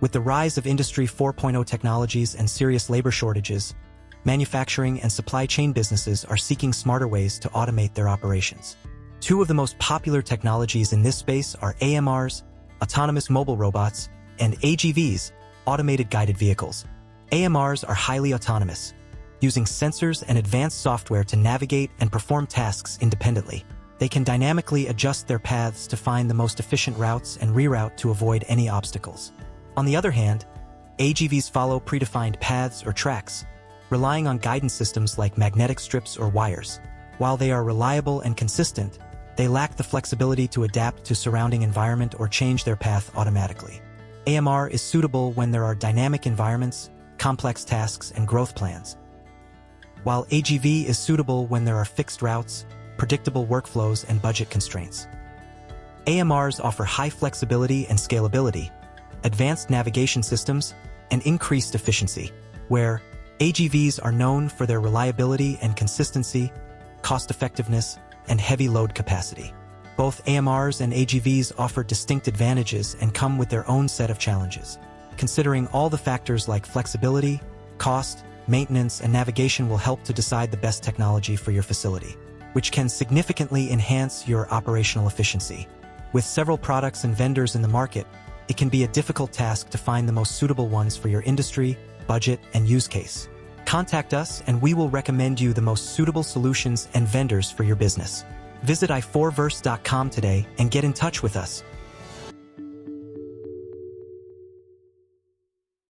With the rise of Industry 4.0 technologies and serious labor shortages, manufacturing and supply chain businesses are seeking smarter ways to automate their operations. Two of the most popular technologies in this space are AMRs, autonomous mobile robots, and AGVs, automated guided vehicles. AMRs are highly autonomous, using sensors and advanced software to navigate and perform tasks independently. They can dynamically adjust their paths to find the most efficient routes and reroute to avoid any obstacles. On the other hand, AGVs follow predefined paths or tracks, relying on guidance systems like magnetic strips or wires. While they are reliable and consistent, they lack the flexibility to adapt to surrounding environment or change their path automatically. AMR is suitable when there are dynamic environments, complex tasks, and growth plans, while AGV is suitable when there are fixed routes, predictable workflows, and budget constraints. AMRs offer high flexibility and scalability, advanced navigation systems, and increased efficiency, where AGVs are known for their reliability and consistency, cost-effectiveness, and heavy load capacity. Both AMRs and AGVs offer distinct advantages and come with their own set of challenges. Considering all the factors like flexibility, cost, maintenance, and navigation will help to decide the best technology for your facility, which can significantly enhance your operational efficiency. With several products and vendors in the market, it can be a difficult task to find the most suitable ones for your industry, budget, and use case. Contact us and we will recommend you the most suitable solutions and vendors for your business. Visit i4verse.com today and get in touch with us.